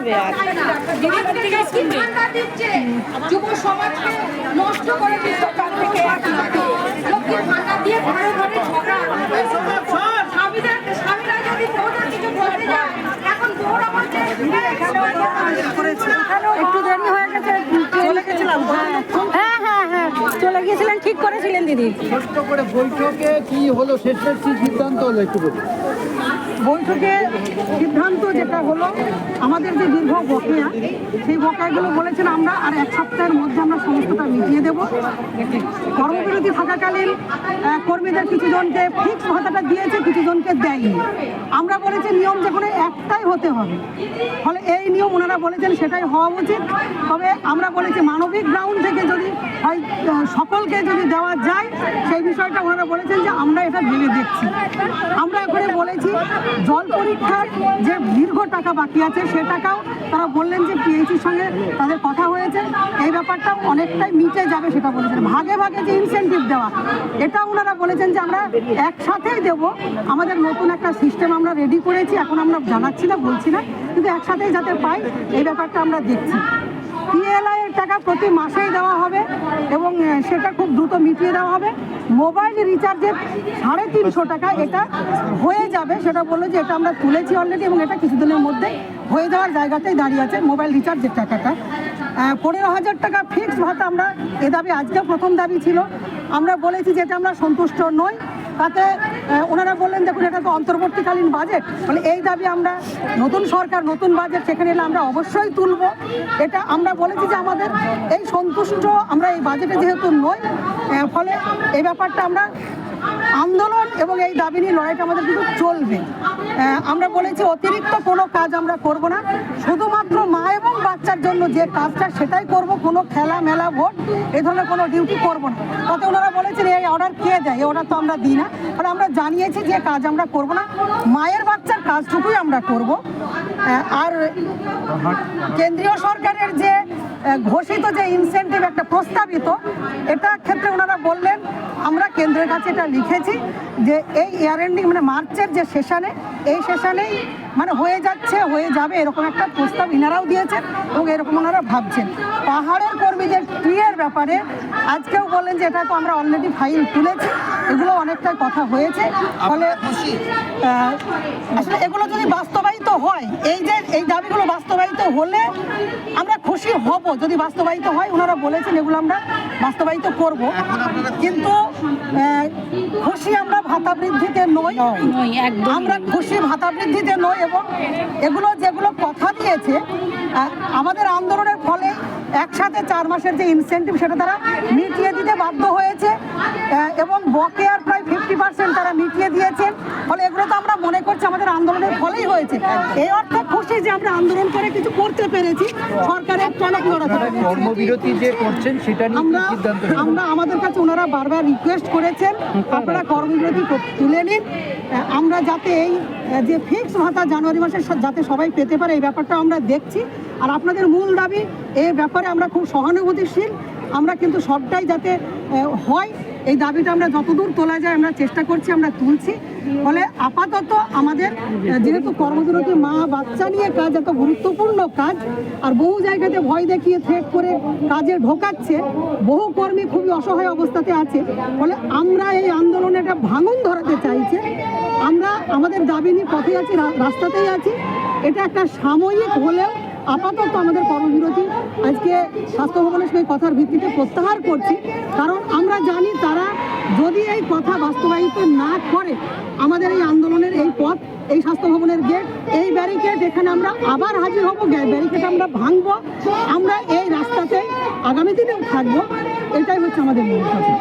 হবে আর যুব সমাজকে নষ্ট করে দিচ্ছে তার থেকে লক্ষ্মীর ভান্ডার দিয়ে ঘরে ঘরে ঝগড়া স্বামীরা যদি বউদের কিছু বলতে যায় এখন বউরা বলছে একটু দেরি হয়ে গেছে, চলে গেছিলাম। হ্যাঁ হ্যাঁ হ্যাঁ চলে গিয়েছিলেন, ঠিক করেছিলেন দিদি। ছোট্ট করে বৈঠকে কি হলো, শেষের কি সিদ্ধান্ত হলো একটু বলুন। বৈঠকে সিদ্ধান্ত যেটা হলো, আমাদের যে দীর্ঘ বকেয়া, সেই বকেয়াগুলো বলেছেন আমরা আর এক সপ্তাহের মধ্যে আমরা সমস্তটা মিটিয়ে দেব। কর্মবিরতি থাকাকালীন কর্মীদের কিছুজনকে ফিক্স ভাতাটা দিয়েছে, কিছুজনকে দেয়নি। আমরা বলেছি নিয়ম যে কোনো একটাই হতে হবে, ফলে এই নিয়ম ওনারা বলেছেন সেটাই হওয়া উচিত। তবে আমরা বলেছি মানবিক গ্রাউন্ড থেকে যদি হয় সকলকে যদি দেওয়া যায়, সেই বিষয়টা ওনারা বলেছেন যে আমরা এটা ভেবে দেখছি। আমরা এখানে বলেছি জল পরীক্ষার যে দীর্ঘ টাকা বাকি আছে সে টাকাও তারা বললেন যে পিএইচির সঙ্গে তাদের কথা হয়েছে, এই ব্যাপারটা অনেকটাই মিটে যাবে সেটা বলেছেন। ভাগে ভাগে যে ইনসেন্টিভ দেওয়া, এটা ওনারা বলেছেন যে আমরা একসাথেই দেব। আমাদের নতুন একটা সিস্টেম আমরা রেডি করেছি, এখন আমরা জানাচ্ছি না, বলছি না, কিন্তু একসাথেই যাতে পাই এই ব্যাপারটা আমরা দেখছি। পিএলআই এর টাকা প্রতি মাসেই দেওয়া হবে এবং সেটা খুব দ্রুত মিটিয়ে দেওয়া হবে। মোবাইল রিচার্জের 350 টাকা এটা হয়ে যাবে, সেটা বললো যে এটা আমরা তুলেছি অলরেডি এবং এটা কিছুদিনের মধ্যে হয়ে যাওয়ার জায়গাতেই দাঁড়িয়ে আছে। মোবাইল রিচার্জের টাকাটা 15,000 টাকা ফিক্সড ভাতা, আমরা এ দাবি আজকেও প্রথম দাবি ছিল, আমরা বলেছি যে এটা আমরা সন্তুষ্ট নই। তাতে ওনারা বললেন দেখুন এটা তো অন্তর্বর্তীকালীন বাজেট, মানে এই দাবি আমরা নতুন সরকার নতুন বাজেট সেখানে এলে আমরা অবশ্যই তুলব। এটা আমরা বলেছি যে আমাদের এই সন্তুষ্ট আমরা এই বাজেটে যেহেতু নই, ফলে এই ব্যাপারটা আমরা আন্দোলন এবং এই দাবি নিয়ে লড়াইটা আমাদের কিন্তু চলবে। আমরা বলেছি অতিরিক্ত কোনো কাজ আমরা করব না, শুধুমাত্র মা এবং বাচ্চার জন্য যে কাজটা সেটাই করব, কোনো খেলা মেলা ভোট এই ধরনের কোনো ডিউটি করব না। তাতে ওনারা বলেছেন এই অর্ডার কে দেয়, এই অর্ডার তো আমরা দিই না, ফলে আমরা জানিয়েছি যে কাজ আমরা করব না, মায়ের বাচ্চার কাজটুকুই আমরা করব। আর কেন্দ্রীয় সরকারের যে ঘোষিত যে ইনসেন্টিভ একটা প্রস্তাবিত, এটা ক্ষেত্রে ওনারা বললেন আমরা কেন্দ্রের কাছে এটা লিখেছি যে এই ইয়ার এন্ডিং মানে মার্চের যে সেশনে, এই সেশনেই মানে হয়ে যাচ্ছে, হয়ে যাবে এরকম একটা প্রস্তাব ইনারাও দিয়েছেন এবং এরকম ওনারা ভাবছেন। পাহাড়ের কর্মীদের টিএর ব্যাপারে আজকেও বললেন যে এটা তো আমরা অলরেডি ফাইল তুলেছি, এগুলো অনেকটাই কথা হয়েছে। ফলে আসলে এগুলো যদি বাস্তবায়িত হয়, এই দাবিগুলো বাস্তবায়িত হলে আমরা খুশি হব। যদি বাস্তবায়িত হয়, ওনারা বলেছেন এগুলো আমরা বাস্তবায়িত করব, কিন্তু খুশি আমরা ভাতা বৃদ্ধিতে নই, আমরা খুশি ভাতা বৃদ্ধিতে নই। এবং এগুলো যেগুলো কথা দিয়েছে আমাদের আন্দোলনের ফলে একসাথে 4 মাসের যে ইনসেন্টিভ সেটা তারা মিটিয়ে দিতে বাধ্য হয়েছে এবং বকেয়ার প্রায় 50% তারা মিটিয়ে দিয়েছেন। ফলে এগুলো তো আমরা মনে করছি আমাদের আন্দোলনের ফলেই হয়েছে। এই অর্থে খুশি যে আমরা আন্দোলন করে কিছু করতে পেরেছি। সরকারের টনক কর্মবিরতি যে করছেন সেটা নিয়ে সিদ্ধান্ত আমরা আমাদের কাছে ওনারা বারবার রিকোয়েস্ট করেছেন আপনারা কর্মবিরতি তুলে নিন, আমরা যাতে এই যে ফিক্স ভাতা জানুয়ারি মাসে যাতে সবাই পেতে পারে এই ব্যাপারটা আমরা দেখছি। আর আপনাদের মূল দাবি এই ব্যাপারে আমরা খুব সহানুভূতিশীল, আমরা কিন্তু সবটাই যাতে হয় এই দাবিটা আমরা যতদূর তোলা যায় আমরা চেষ্টা করছি, আমরা তুলছি। ফলে আপাতত আমাদের যেহেতু কর্মবিরতি মা বাচ্চা নিয়ে কাজ এত গুরুত্বপূর্ণ কাজ, আর বহু জায়গাতে ভয় দেখিয়ে থ্রেট করে কাজে ঢোকাচ্ছে, বহু কর্মী খুবই অসহায় অবস্থাতে আছে। ফলে আমরা এই আন্দোলনে একটা ভাঙন ধরাতে চাইছি। আমরা আমাদের দাবি নিয়ে পথে আছি, রাস্তাতেই আছি। এটা একটা সাময়িক হলেও আপাতত আমাদের কর্মবিরতি আজকে স্বাস্থ্য ভবনের সঙ্গে কথার ভিত্তিতে প্রত্যাহার করছি, কারণ আমরা জানি তারা যদি এই কথা বাস্তবায়িত না করে আমাদের এই আন্দোলনের এই পথ, এই স্বাস্থ্য ভবনের গেট, এই ব্যারিকেড, এখানে আমরা আবার হাজির হব, ব্যারিকেড আমরা ভাঙবো, আমরা এই রাস্তাতেই আগামী দিনেও থাকবো। এটাই হচ্ছে আমাদের মূল কথা।